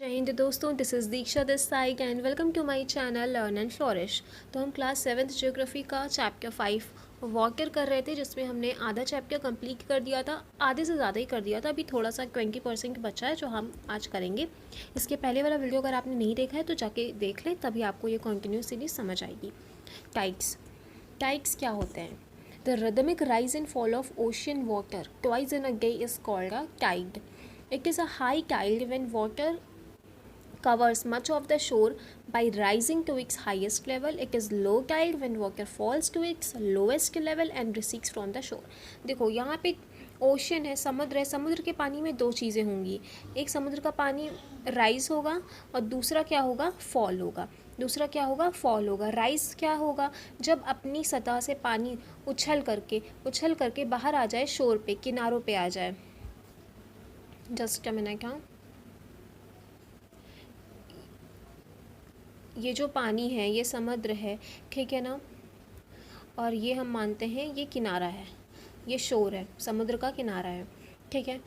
जय हिंद दोस्तों, this is Diksha this side and welcome to my channel learn and flourish. तो हम क्लास 7th ज्योग्राफी का चैप्टर 5 वॉकर कर रहे थे, जिसमें हमने आधा चैप्टर कंप्लीट कर दिया था, आधे से ज़्यादा ही कर दिया था। अभी थोड़ा सा 20% बचा है जो हम आज करेंगे। इसके पहले वाला वीडियो अगर आपने नहीं देखा है तो जाके देख लें, तभी आपको ये कंटिन्यू सीरीज समझ आएगी। टाइड्स टाइड्स क्या होते हैं? The rhythmic rise and fall of ocean water twice in a day is called a tide. It is a high tide when water covers much of the shore by rising to its highest level. It is low tide when water falls to its lowest level and recedes from the shore. देखो यहाँ पे ocean है, समुद्र है। समुद्र के पानी में दो चीज़ें होंगी, एक समुद्र का पानी राइज होगा और दूसरा क्या होगा, फॉल होगा। दूसरा क्या होगा, फॉल होगा। राइज क्या होगा, जब अपनी सतह से पानी उछल करके बाहर आ जाए, शोर पे, किनारों पे आ जाए। Just a minute. हाँ, ये जो पानी है ये समुद्र है, ठीक है ना, और ये हम मानते हैं ये किनारा है, ये शोर है, समुद्र का किनारा है, ठीक है।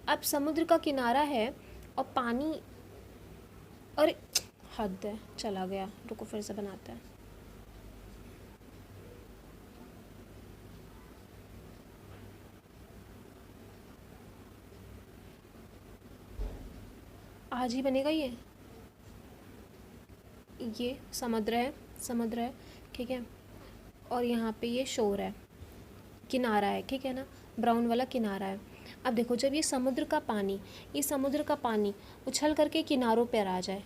अब समुद्र का किनारा है और पानी, और हद है, चला गया, रुको फिर से बनाते हैं। आज ही बनेगा ये समुद्र है, ठीक है, और यहाँ पे ये शोर है, किनारा है, ठीक है ना, ब्राउन वाला किनारा है। अब देखो, जब ये समुद्र का पानी उछल करके किनारों पर आ जाए,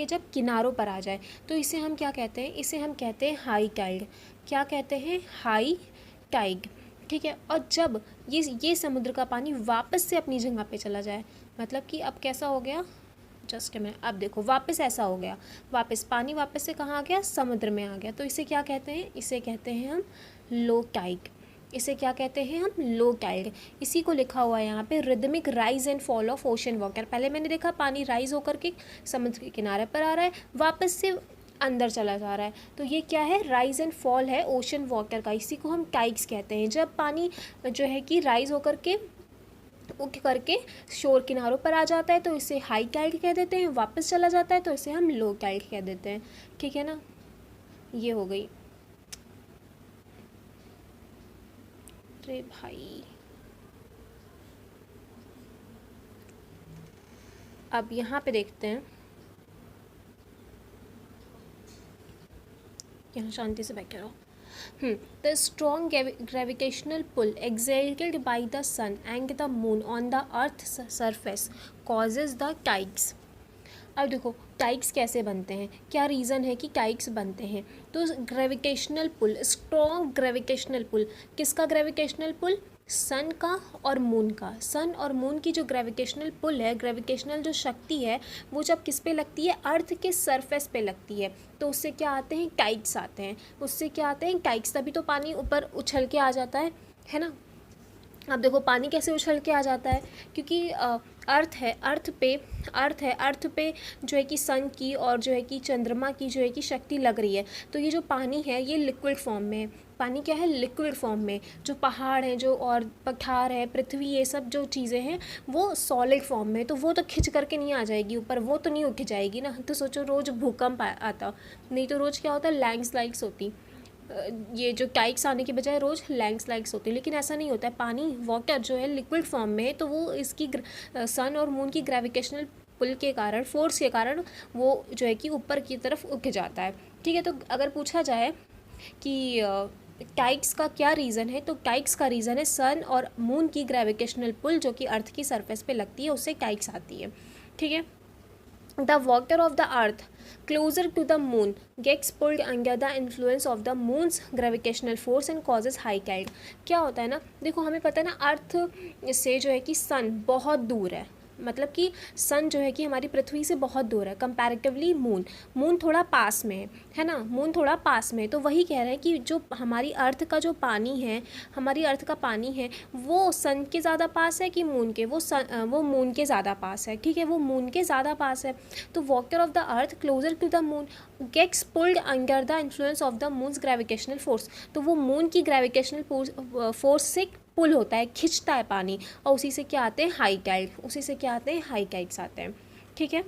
जब किनारों पर आ जाए तो इसे हम क्या कहते हैं, इसे हम कहते हैं हाई टाइड। क्या कहते हैं, हाई टाइड, ठीक है। और जब ये समुद्र का पानी वापस से अपनी जगह पे चला जाए, मतलब कि अब कैसा हो गया, जस्ट में, अब देखो वापस ऐसा हो गया, पानी वापस से कहाँ आ गया, समुद्र में आ गया, तो इसे क्या कहते हैं, इसे कहते हैं हम लो टाइड। इसे क्या कहते हैं हम, लो टाइड। इसी को लिखा हुआ है यहाँ पे, rhythmic rise and fall of ocean water. पहले मैंने देखा पानी राइज होकर के समुद्र के किनारे पर आ रहा है, वापस से अंदर चला जा रहा है, तो ये क्या है, राइज एंड फॉल है ओशन वाटर का। इसी को हम टाइड्स कहते हैं। जब पानी जो है कि राइज होकर के उठ करके शोर किनारों पर आ जाता है तो इसे हाई टाइड कह देते हैं, वापस चला जाता है तो इसे हम लो टाइड कह देते हैं, ठीक है ना। ये हो गई। अरे भाई, अब यहाँ पे देखते हैं, यहाँ शांति से बैठे रहो। The strong gravitational pull exerted by the sun and the moon on the earth's surface causes the tides. अब देखो टाइड्स कैसे बनते हैं, क्या रीज़न है कि टाइड्स बनते हैं। तो gravitational pull, strong gravitational pull, किसका ग्रेविटेशनल पुल, सन का और मून का। सन और मून की जो ग्रेविटेशनल पुल है, ग्रेविटेशनल जो शक्ति है, वो जब किस पे लगती है, अर्थ के सरफेस पे लगती है, तो उससे क्या आते हैं, टाइड्स आते हैं। उससे क्या आते हैं, टाइड्स। तभी तो पानी ऊपर उछल के आ जाता है ना। अब देखो पानी कैसे उछल के आ जाता है, क्योंकि अर्थ है, अर्थ पे जो है कि सन की और जो है कि चंद्रमा की जो है कि शक्ति लग रही है। तो ये जो पानी है ये लिक्विड फॉर्म में है। पानी क्या है, लिक्विड फॉर्म में। जो पहाड़ हैं, जो और पठार है, पृथ्वी, ये सब जो चीज़ें हैं वो सॉलिड फॉर्म में। तो वो तो खिंच करके नहीं आ जाएगी ऊपर, वो तो नहीं उठ जाएगी ना। तो सोचो रोज़ भूकंप आता, नहीं तो रोज़ क्या होता है, लैंडस्लाइड्स होती। ये जो टाइड्स आने के बजाय रोज़ लैंडस्लाइड्स होती है, लेकिन ऐसा नहीं होता है। पानी, वाटर जो है लिक्विड फॉर्म में है, तो वो इसकी सन और मून की ग्रेविटेशनल पुल के कारण, फोर्स के कारण वो जो है कि ऊपर की तरफ उठ जाता है, ठीक है। तो अगर पूछा जाए कि टाइड्स का क्या रीज़न है, तो टाइड्स का रीज़न है सन और मून की ग्रेविटेशनल पुल, जो कि अर्थ की सरफेस पे लगती है, उससे टाइड्स आती है, ठीक है। The water of the earth closer to the moon gets pulled under the influence of the moon's gravitational force and causes high tide. क्या होता है ना, देखो हमें पता है ना, अर्थ से जो है कि सन बहुत दूर है, मतलब कि सन जो है कि हमारी पृथ्वी से बहुत दूर है कंपैरेटिवली। मून थोड़ा पास में है ना, मून थोड़ा पास में है। तो वही कह रहे हैं कि जो हमारी अर्थ का जो पानी है, हमारी अर्थ का पानी है, वो सन के ज़्यादा पास है कि मून के, वो मून के ज़्यादा पास है, ठीक है, वो मून के ज़्यादा पास है। तो water of the earth closer to the moon gets pulled under the influence of the moon's gravitational force. तो वो मून की ग्रेविटेशनल फोर्स से पुल होता है, खिंचता है पानी, और उसी से क्या आते हैं, हाई टाइड। उसी से क्या आते हैं, हाई टाइड्स आते हैं, ठीक है।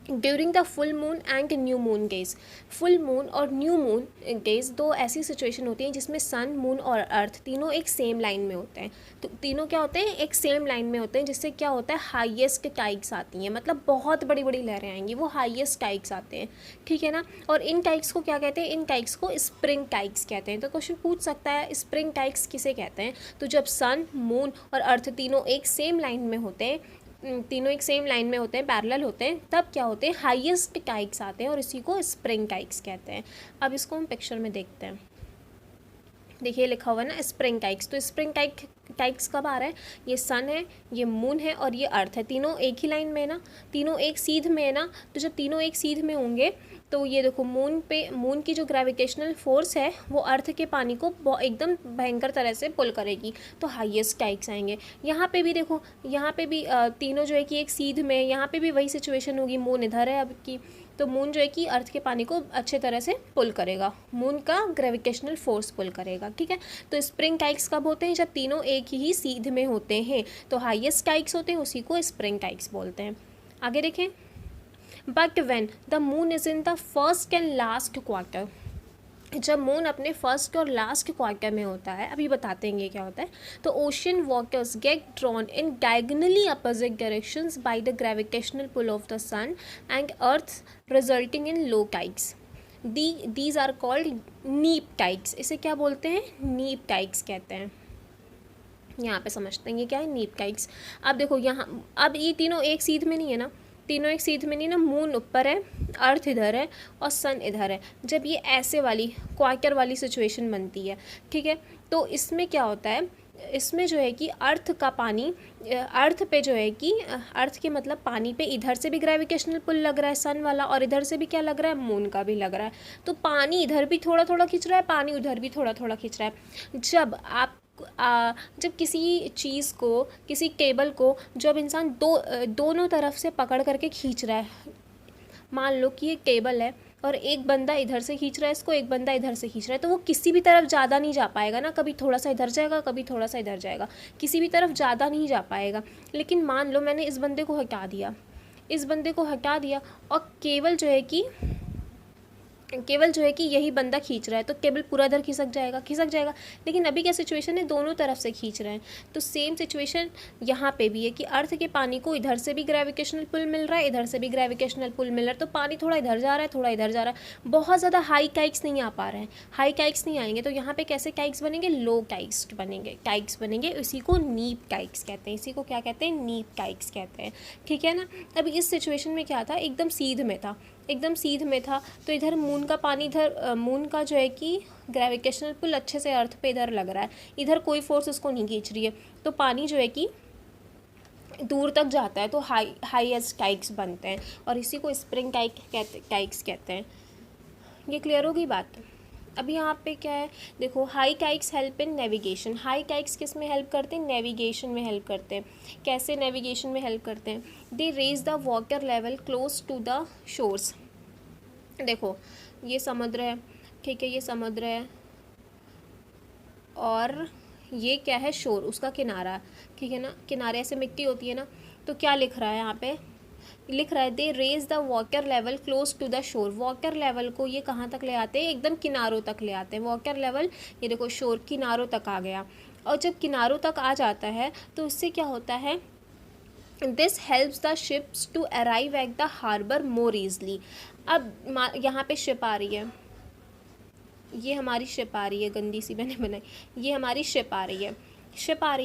During the full moon and new moon gauge. Full moon और न्यू मून गेज दो ऐसी सिचुएशन होती हैं जिसमें सन, मून और अर्थ तीनों एक सेम लाइन में होते हैं। तो तीनों क्या होते हैं, एक सेम लाइन में होते हैं, जिससे क्या होता है, हाईएस्ट टाइड्स आती हैं, मतलब बहुत बड़ी बड़ी लहरें आएंगी, वो हाईएस्ट टाइड्स आते हैं, ठीक है ना। और इन टाइड्स को क्या कहते हैं, इन टाइड्स को स्प्रिंग टाइड्स कहते हैं। तो क्वेश्चन पूछ सकता है स्प्रिंग टाइड्स किसे कहते हैं। तो जब सन, मून और अर्थ तीनों एक सेम लाइन में होते हैं, तीनों एक सेम लाइन में होते हैं, पैरेलल होते हैं, तब क्या होते हैं, हाईएस्ट टाइड्स आते हैं और इसी को स्प्रिंग टाइड्स कहते हैं। अब इसको हम पिक्चर में देखते हैं। देखिए लिखा हुआ है ना स्प्रिंग टाइड्स। तो स्प्रिंग टाइड्स कब आ रहा है, ये सन है, ये मून है और ये अर्थ है, तीनों एक ही लाइन में है ना, तीनों एक सीध में है ना। तो जब तीनों एक सीध में होंगे तो ये देखो मून की जो ग्रेविटेशनल फोर्स है वो अर्थ के पानी को एकदम भयंकर तरह से पुल करेगी, तो हाईएस्ट टाइड्स आएंगे। यहाँ पे भी देखो, यहाँ पे भी तीनों जो है कि एक सीध में, यहाँ पे भी वही सिचुएशन होगी, मून इधर है अब की, तो मून जो है कि अर्थ के पानी को अच्छे तरह से पुल करेगा, मून का ग्रेविटेशनल फोर्स पुल करेगा, ठीक है। तो स्प्रिंग टाइड्स कब होते हैं, जब तीनों एक ही सीध में होते हैं, तो हाईएस्ट टाइड्स होते हैं, उसी को स्प्रिंग टाइड्स बोलते हैं। आगे देखें, but when the moon is in the first and last quarter, जब मून अपने फर्स्ट और लास्ट क्वार्टर में होता है, अभी बताते हैं ये क्या होता है, तो ocean waters get drawn in diagonally opposite directions by the gravitational pull of the sun and earth, resulting in low tides. These are called neap tides. इसे क्या बोलते हैं, नीप टाइड्स कहते हैं। यहाँ पे समझते हैं ये क्या है, नीप टाइड्स। अब देखो यहाँ, अब ये तीनों एक सीध में नहीं है ना, तीनों एक सीध में नहीं ना, मून ऊपर है, अर्थ इधर है और सन इधर है। जब ये ऐसे वाली क्वार्टर वाली सिचुएशन बनती है, ठीक है, तो इसमें क्या होता है, इसमें जो है कि अर्थ का पानी, अर्थ पे जो है कि अर्थ के मतलब पानी पे इधर से भी ग्रेविटेशनल पुल लग रहा है सन वाला, और इधर से भी क्या लग रहा है, मून का भी लग रहा है। तो पानी इधर भी थोड़ा थोड़ा खींच रहा है, पानी उधर भी थोड़ा थोड़ा खींच रहा है। जब किसी चीज़ को, किसी केबल को जब इंसान दोनों तरफ से पकड़ करके खींच रहा है, मान लो कि ये केबल है और एक बंदा इधर से खींच रहा है इसको, एक बंदा इधर से खींच रहा है, तो वो किसी भी तरफ ज़्यादा नहीं जा पाएगा ना, कभी थोड़ा सा इधर जाएगा, कभी थोड़ा सा इधर जाएगा, किसी भी तरफ ज़्यादा नहीं जा पाएगा। लेकिन मान लो मैंने इस बंदे को हटा दिया, इस बंदे को हटा दिया और केवल जो है कि यही बंदा खींच रहा है, तो केबल पूरा इधर खिसक जाएगा। लेकिन अभी क्या सिचुएशन है, दोनों तरफ से खींच रहे हैं। तो सेम सिचुएशन यहाँ पे भी है कि अर्थ के पानी को इधर से भी ग्रेविटेशनल पुल मिल रहा है, इधर से भी ग्रेविटेशनल पुल मिल रहा है, तो पानी थोड़ा इधर जा रहा है, थोड़ा इधर जा रहा है, बहुत ज़्यादा हाई टाइड्स नहीं आ पा रहे हैं, हाई टाइड्स नहीं आएंगे। तो यहाँ पे कैसे टाइड्स बनेंगे, लो टाइड्स बनेंगे, इसी को नीप टाइड्स कहते हैं, इसी को क्या कहते हैं, नीप टाइड्स कहते हैं, ठीक है ना। अभी इस सिचुएशन में क्या था, एकदम सीध में था, तो इधर मून का पानी, इधर मून का जो है कि ग्रेविटेशनल पुल अच्छे से अर्थ पे इधर लग रहा है, इधर कोई फोर्स उसको नहीं खींच रही है, तो पानी जो है कि दूर तक जाता है, तो हाईएस्ट टाइड्स बनते हैं, और इसी को स्प्रिंग टाइड्स कहते हैं। ये क्लियर होगी बात। अभी यहाँ पे क्या है, देखो, high tides help in navigation. High tides किस में हेल्प करते हैं, नेविगेशन में हेल्प करते हैं। कैसे नेविगेशन में हेल्प करते हैं, they raise the water level close to the shores. देखो ये समुद्र है, ठीक है, ये समुद्र है और ये क्या है, शोर, उसका किनारा, ठीक है ना, किनारे ऐसे मिट्टी होती है ना, तो क्या लिख रहा है यहाँ पे, लिख रहा है they raise the water level close to the shore. Water level को ये कहाँ तक ले आते हैं, एकदम किनारों तक ले आते हैं। वाटर लेवल, ये देखो शोर किनारों तक आ गया, और जब किनारों तक आ जाता है तो इससे क्या होता है, this helps the ships to arrive at the harbour more easily. अब यहाँ पे शिप आ रही है, ये हमारी शिप आ रही है, गंदी सी मैंने बनाई, ये हमारी शिप आ रही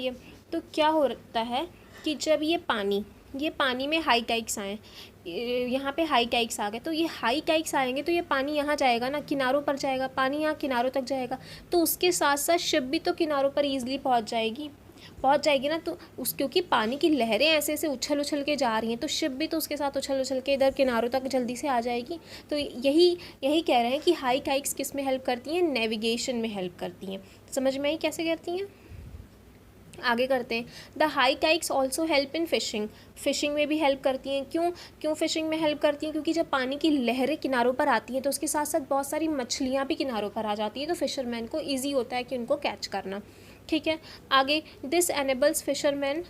है, तो क्या होता है कि जब ये पानी में हाई टाइड्स आए, यहाँ पे हाई टाइड्स आ गए, तो ये हाई टाइड्स आएंगे तो ये पानी यहाँ जाएगा ना, किनारों पर जाएगा, पानी यहाँ किनारों तक जाएगा, तो उसके साथ साथ शिप भी तो किनारों पर ईजिली पहुँच जाएगी ना। तो क्योंकि पानी की लहरें ऐसे ऐसे उछल के जा रही हैं, तो शिप भी तो उसके साथ उछल के इधर किनारों तक जल्दी से आ जाएगी। तो यही कह रहे हैं कि हाई टाइड्स किस में हेल्प करती हैं, नेविगेशन में हेल्प करती हैं। समझ में आई कैसे करती हैं। आगे करते हैं, the high tides also help in fishing में भी हेल्प करती हैं। क्यों फिशिंग में हेल्प करती हैं, क्योंकि जब पानी की लहरें किनारों पर आती हैं तो उसके साथ साथ बहुत सारी मछलियाँ भी किनारों पर आ जाती हैं, तो फिशरमैन को ईजी होता है कि उनको कैच करना, ठीक है। आगे, this enables fisherman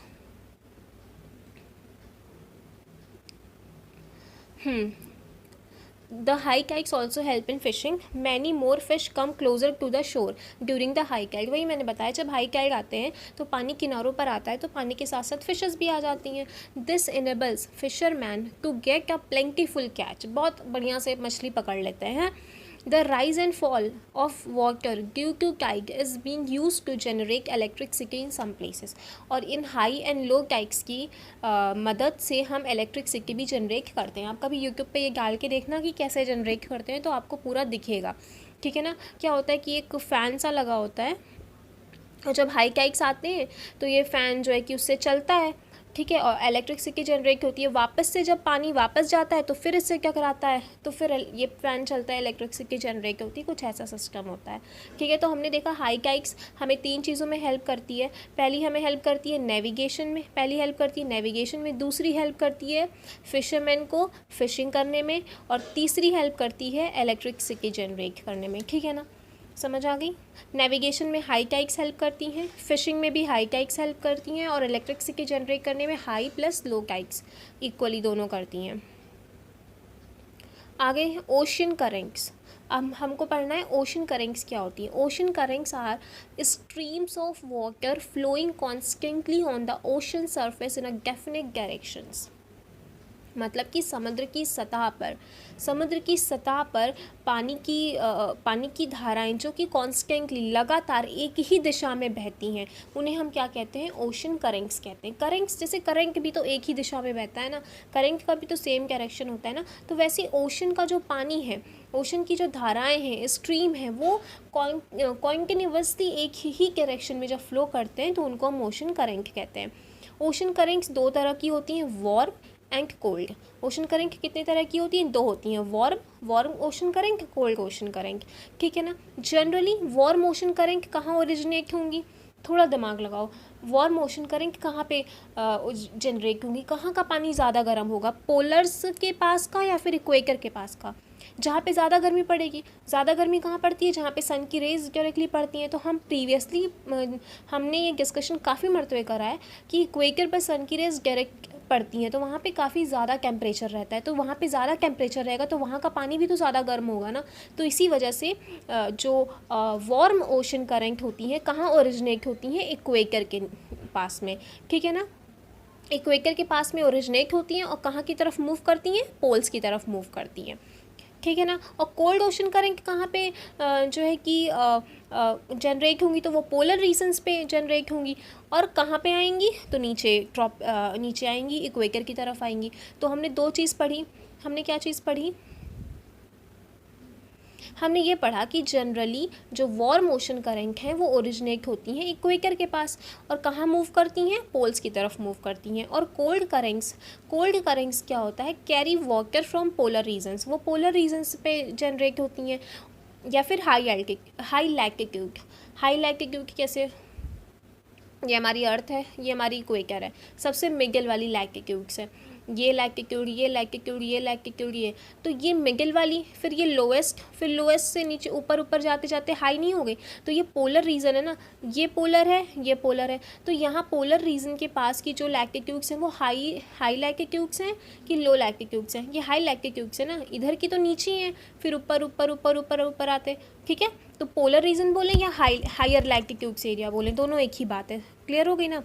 The high kites also help in fishing. Many more fish come closer to the shore during the high tide. वही मैंने बताया, जब हाई टाइड आते हैं तो पानी किनारों पर आता है, तो पानी के साथ साथ फिशेस भी आ जाती हैं. This enables fishermen to get a plentiful catch. बहुत बढ़िया से मछली पकड़ लेते हैं. The rise and fall of water due to tide is being used to generate electricity in some places. और इन हाई एंड लो टाइड्स की मदद से हम इलेक्ट्रिसिटी भी जनरेट करते हैं. आप कभी यूट्यूब पे ये डाल के देखना कि कैसे जनरेट करते हैं, तो आपको पूरा दिखेगा. ठीक है ना. क्या होता है कि एक फ़ैन सा लगा होता है, और जब हाई टाइड्स आते हैं तो ये फ़ैन जो है कि उससे चलता है. ठीक है. और इलेक्ट्रिसिटी जनरेट होती है. वापस से जब पानी वापस जाता है तो फिर इससे क्या कराता है, तो फिर ये फ़ैन चलता है, इलेक्ट्रिसिटी जनरेट होती है. कुछ ऐसा सिस्टम होता है. ठीक है. तो हमने देखा हाई टाइड्स हमें 3 चीज़ों में हेल्प करती है. पहली हमें हेल्प करती है नेविगेशन में, दूसरी हेल्प करती है फिशरमैन को फिशिंग करने में, और तीसरी हेल्प करती है इलेक्ट्रिसिटी जनरेट करने में. ठीक है ना. समझ आ गई. नेविगेशन में हाई टाइड्स हेल्प करती हैं, फिशिंग में भी हाई टाइड्स हेल्प करती हैं, और इलेक्ट्रिसिटी जनरेट करने में high plus low tides equally दोनों करती हैं. आगे ओशन करेंट्स. अब हमको पढ़ना है ओशन करेंट्स क्या होती है. Ocean currents are streams of water flowing constantly on the ocean surface in a definite directions. मतलब कि समुद्र की सतह पर पानी की धाराएं जो कि कॉन्स्टेंटली लगातार एक ही दिशा में बहती हैं, उन्हें हम क्या कहते हैं, ओशन करेंट्स कहते हैं. करेंट्स जैसे करंट भी तो एक ही दिशा में बहता है ना, करंट का भी तो सेम डायरेक्शन होता है ना. तो वैसे ओशन का जो पानी है, ओशन की जो धाराएं हैं, स्ट्रीम है, वो कॉन्टिन्यूसली एक ही डायरेक्शन में जब फ्लो करते हैं तो उनको हम ओशन करेंट कहते हैं. ओशन करेंट्स 2 तरह की होती हैं, warm and cold. Ocean current कितने तरह की होती हैं, 2 होती हैं, warm ocean current, cold ocean current. ठीक है ना. जनरली वार्म ओशन करेंट कहाँ ओरिजिनेट होंगी, थोड़ा दिमाग लगाओ. वार्म ओशन करेंट कहाँ पे जनरेट होंगी, कहाँ का पानी ज़्यादा गर्म होगा, पोलर्स के पास का या फिर इक्वेटर के पास का, जहाँ पे ज़्यादा गर्मी पड़ेगी. ज़्यादा गर्मी कहाँ पड़ती है, जहाँ पे सन की रेज डायरेक्टली पड़ती हैं. तो हम प्रीवियसली हमने ये डिस्कशन काफ़ी मरतबे करा है कि इक्वेटर पर सन की रेज डायरेक्ट पड़ती हैं, तो वहाँ पे काफ़ी ज़्यादा टेम्परेचर रहता है. तो वहाँ पे ज़्यादा टेम्परेचर रहेगा तो वहाँ का पानी भी तो ज़्यादा गर्म होगा ना. तो इसी वजह से जो वार्म ओशन करंट होती हैं कहाँ ओरिजिनेट होती हैं, इक्वेटर के पास में. ठीक है ना. इक्वेटर के पास में ओरिजिनेट होती हैं और कहाँ की तरफ मूव करती हैं, पोल्स की तरफ मूव करती हैं. ठीक है ना. और कोल्ड ओशन करेंट कहाँ पे जो है कि जनरेट होंगी, तो वो पोलर रीजन्स पे जनरेट होंगी. और कहाँ पे आएंगी, तो नीचे आएंगी, इक्वेटर की तरफ आएंगी. तो हमने 2 चीज़ पढ़ी. हमने क्या चीज़ पढ़ी, हमने ये पढ़ा कि जनरली जो वार्म ओशन करंट हैं वो ओरिजिनेट होती हैं इक्वेटर के पास, और कहाँ मूव करती हैं, पोल्स की तरफ मूव करती हैं. और कोल्ड करेंट्स क्या होता है, carry water from polar regions, वो पोलर रीजन्स पे जनरेट होती हैं. या फिर हाई लैटिट्यूड कैसे, ये हमारी अर्थ है, ये हमारी इक्वेटर है, सबसे मिडिल वाली लैटिट्यूड्स है. ये लैटिट्यूड, ये तो ये मिडिल वाली, फिर ये लोएस्ट, फिर लोएस्ट से नीचे ऊपर जाते जाते हाई नहीं हो गई. तो ये पोलर रीजन है ना, ये पोलर है. तो यहाँ पोलर रीजन के पास की जो लैटिट्यूड्स हैं वो हाई लैटिट्यूड्स हैं कि लो लैटिट्यूड्स हैं. ये हाई लैटिट्यूड्स है ना, इधर की तो नीचे ही हैं, फिर ऊपर आते. ठीक है. तो पोलर रीजन बोलें या हायर लैटिट्यूड्स एरिया बोलें, दोनों एक ही बात है. क्लियर हो गई ना.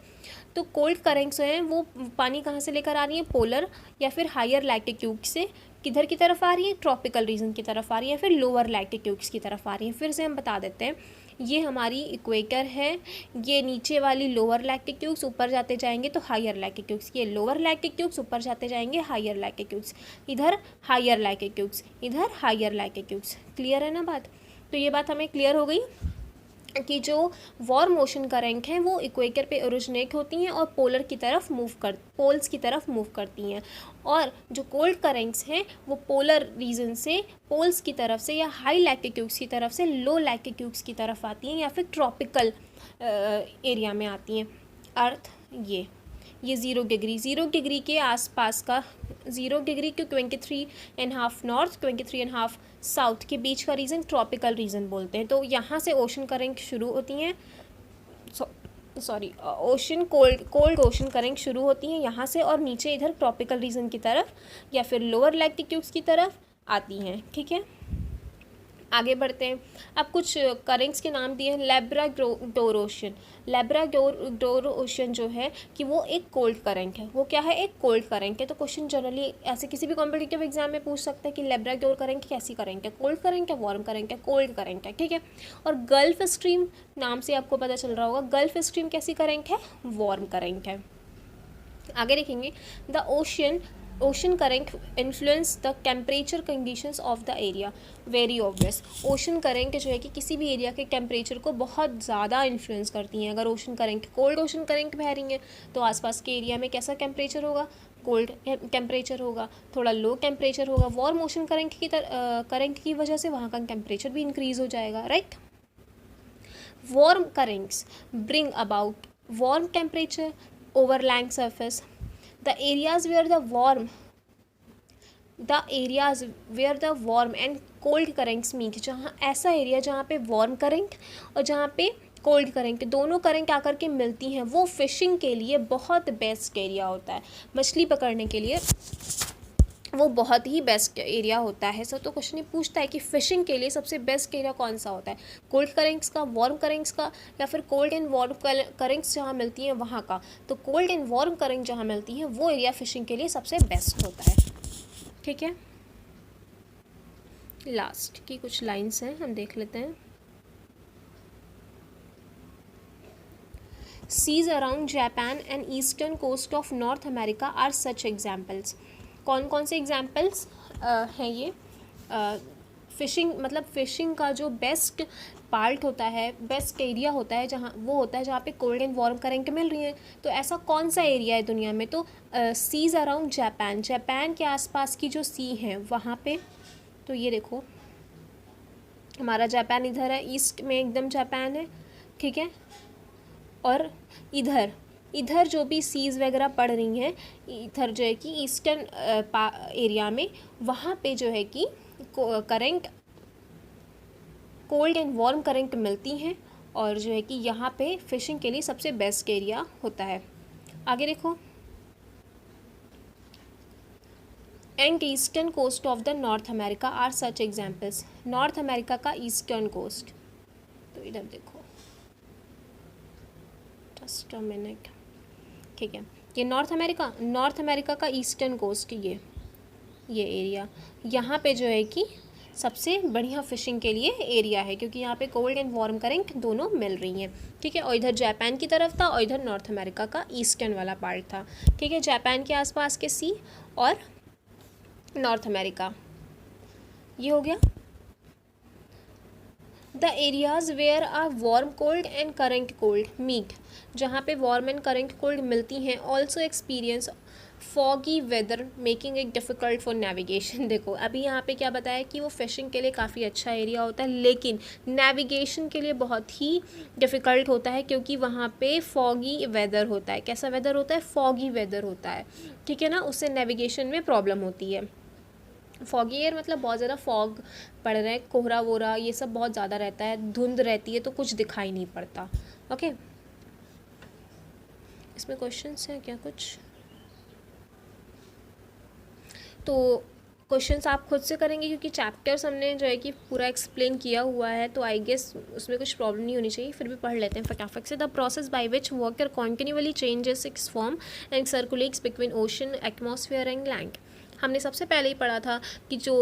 तो कोल्ड करेंट्स हैं वो पानी कहाँ से लेकर आ रही है, पोलर या फिर हायर लैटिट्यूड से. किधर की तरफ आ रही है, ट्रॉपिकल रीजन की तरफ आ रही है, फिर लोअर लैटिट्यूड्स की तरफ आ रही है. फिर से हम बता देते हैं, ये हमारी इक्वेटर है, ये नीचे वाली लोअर लैटिट्यूड्स, ऊपर जाते जाएंगे तो हायर लैटिट्यूड्स, ये लोअर लैटिट्यूड्स, ऊपर जाते जाएंगे हायर लैटिट्यूड्स, इधर हायर लैटिट्यूड्स, इधर हायर लैटिट्यूड्स. क्लियर है ना बात. तो ये बात हमें क्लियर हो गई कि जो वार्म ओशन करंट हैं वो इक्वेटर पे ओरिजिनेट होती हैं और पोल्स की तरफ मूव करती हैं. और जो कोल्ड करंट्स हैं वो पोलर रीजन से पोल्स की तरफ से या हाई लैटिट्यूड्स की तरफ से लो लैटिट्यूड्स की तरफ आती हैं या फिर ट्रॉपिकल एरिया में आती हैं. अर्थ ये 0 डिग्री के आसपास का, 0 डिग्री के 23.5 नॉर्थ, 23.5 साउथ के बीच का रीजन ट्रॉपिकल रीजन बोलते हैं. तो यहाँ से ओशन करंट शुरू होती हैं, sorry ocean cold ocean current शुरू होती हैं यहाँ से और नीचे इधर ट्रॉपिकल रीजन की तरफ या फिर लोअर लैटिट्यूड्स की तरफ आती हैं, ठीक है। आगे बढ़ते हैं। अब कुछ करेंट्स के नाम दिए हैं। Labrador ocean. लैब्राडोर ओशन जो है कि वो एक कोल्ड करंट है। वो क्या है? एक कोल्ड करंट है। तो क्वेश्चन जनरली ऐसे किसी भी कॉम्पिटिटिव एग्जाम में पूछ सकते हैं कि लैब्राडोर करंट कैसी करंट है? कोल्ड करंट है, वार्म करंट है? कोल्ड करंट है, ठीक है। और गल्फ स्ट्रीम नाम से आपको पता चल रहा होगा, गल्फ स्ट्रीम कैसी करंट है? वार्म करंट है। आगे देखेंगे, the ocean current influence the temperature conditions of the area. Very obvious, ocean current जो है कि किसी भी एरिया के टेम्परेचर को बहुत ज़्यादा इन्फ्लुएंस करती हैं। अगर ocean current cold ocean current बह रही हैं तो आसपास के एरिया में कैसा टेम्परेचर होगा? कोल्ड टेम्परेचर होगा, थोड़ा लो टेम्परेचर होगा। वार्म ओशन करंट की वजह से वहाँ का टेम्परेचर भी इंक्रीज़ हो जाएगा, right. Warm currents bring about warm temperature over land surface. The areas where the warm and cold currents meet, जहाँ ऐसा एरिया जहाँ पे वार्म करंट और जहाँ पे कोल्ड करंट दोनों करंट आकर के मिलती हैं, वो फिशिंग के लिए बहुत बेस्ट एरिया होता है। मछली पकड़ने के लिए वो बहुत ही बेस्ट एरिया होता है। सर तो क्वेश्चन ये पूछता है कि फ़िशिंग के लिए सबसे बेस्ट एरिया कौन सा होता है? कोल्ड करेंट्स का, वार्म करेंट्स का, या फिर कोल्ड एंड वार्म करेंट्स जहाँ मिलती हैं वहाँ का? तो कोल्ड एंड वार्म करेंट जहाँ मिलती हैं वो एरिया फ़िशिंग के लिए सबसे बेस्ट होता है, ठीक है। लास्ट की कुछ लाइन्स हैं, हम देख लेते हैं। Seas around Japan and eastern coast of North America are such examples. कौन कौन से एग्जाम्पल्स हैं ये? फ़िशिंग मतलब फ़िशिंग का जो बेस्ट पार्ट होता है, बेस्ट एरिया होता है, जहाँ वो होता है जहाँ पे कोल्ड एंड वार्म करंट मिल रही हैं। तो ऐसा कौन सा एरिया है दुनिया में? तो सीज़ अराउंड जापान, जापान के आसपास की जो सी हैं वहाँ पे। तो ये देखो हमारा जापान इधर है, ईस्ट में एकदम जापान है, ठीक है। और इधर जो भी सीज़ वगैरह पड़ रही हैं, इधर जो है कि ईस्टर्न एरिया में, वहाँ पे जो है कि current cold and warm current मिलती हैं और जो है कि यहाँ पे फिशिंग के लिए सबसे बेस्ट एरिया होता है। आगे देखो, and eastern coast of the North America are such examples. North America का ईस्टर्न कोस्ट, तो इधर देखो, जस्ट अ मिनट, ठीक है। ये नॉर्थ अमेरिका का ईस्टर्न कोस्ट, ये एरिया, यहाँ पे जो है कि सबसे बढ़िया फ़िशिंग के लिए एरिया है, क्योंकि यहाँ पे कोल्ड एंड वार्म करंट दोनों मिल रही हैं, ठीक है। और इधर जापान की तरफ था और इधर नॉर्थ अमेरिका का ईस्टर्न वाला पार्ट था, ठीक है। जापान के आसपास के सी और नॉर्थ अमेरिका, ये हो गया। The areas where are warm cold and current cold meet, जहाँ पे वार्म एंड करंट कोल्ड मिलती हैं, also experience foggy weather making it difficult for navigation. देखो अभी यहाँ पे क्या बताया कि वो फिशिंग के लिए काफ़ी अच्छा एरिया होता है, लेकिन नेविगेशन के लिए बहुत ही डिफ़िकल्ट होता है, क्योंकि वहाँ पे फॉगी वेदर होता है। कैसा वेदर होता है? फॉगी वेदर होता है, ठीक है ना। उससे नेविगेशन में प्रॉब्लम होती है। फॉगी एयर मतलब बहुत ज़्यादा फॉग पड़ रहा है, कोहरा वोहरा ये सब बहुत ज़्यादा रहता है, धुंध रहती है, तो कुछ दिखाई नहीं पड़ता। ओके, इसमें क्वेश्चंस हैं क्या कुछ? तो क्वेश्चंस आप खुद से करेंगे, क्योंकि चैप्टर्स हमने जो है कि पूरा एक्सप्लेन किया हुआ है, तो आई गेस उसमें कुछ प्रॉब्लम नहीं होनी चाहिए। फिर भी पढ़ लेते हैं फटाफट से। The process by which water continuously changes its form and circulates between ocean, atmosphere and land. हमने सबसे पहले ही पढ़ा था कि जो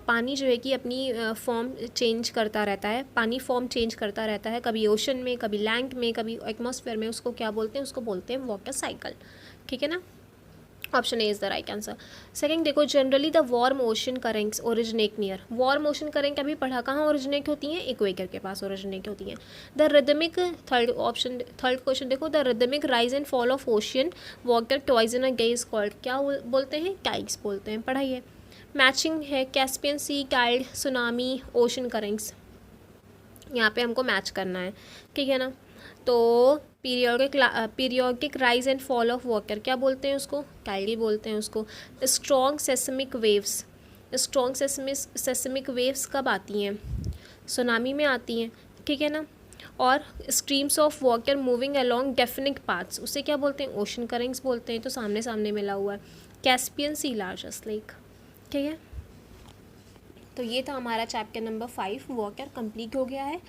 पानी जो है कि अपनी फॉर्म चेंज करता रहता है, पानी फॉर्म चेंज करता रहता है, कभी ओशन में, कभी लैंड में, कभी एटमॉस्फेयर में। उसको क्या बोलते हैं? उसको बोलते हैं वाटर साइकिल, ठीक है ना। Option A is the right answer. Second देखो, generally the warm ocean currents originate near. Warm ocean current अभी पढ़ा, कहाँ ओरिजिनेट होती हैं? इक्वेटर के पास ओरिजिनेट होती हैं। द रिदमिक, थर्ड क्वेश्चन देखो, the rhythmic rise and fall of ocean water twice in a day is called, क्या बोलते हैं? टाइड्स बोलते हैं, पढ़ाइए। मैचिंग है कैस्पियन सी, टाइड, सुनामी, ओशन करेंट्स, यहाँ पे हमको मैच करना है, ठीक है ना। तो periodic rise and fall of water क्या बोलते हैं उसको? टाइडी बोलते हैं उसको। Strong seismic waves, strong seismic waves कब आती हैं? सुनामी में आती हैं, ठीक है ना। और streams of water moving along definite paths, उसे क्या बोलते हैं, ओशन करेंट्स बोलते हैं, तो सामने सामने मिला हुआ है। कैस्पियन सी लार्जेस्ट लेक, ठीक है। तो ये था हमारा चैप्टर नंबर 5 वाटर कंप्लीट हो गया है।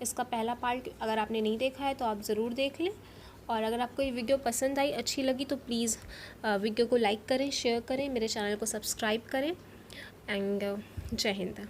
इसका पहला पार्ट अगर आपने नहीं देखा है तो आप ज़रूर देख लें, और अगर आपको ये वीडियो पसंद आई, अच्छी लगी, तो प्लीज़ वीडियो को लाइक करें, शेयर करें, मेरे चैनल को सब्सक्राइब करें, एंड जय हिंद।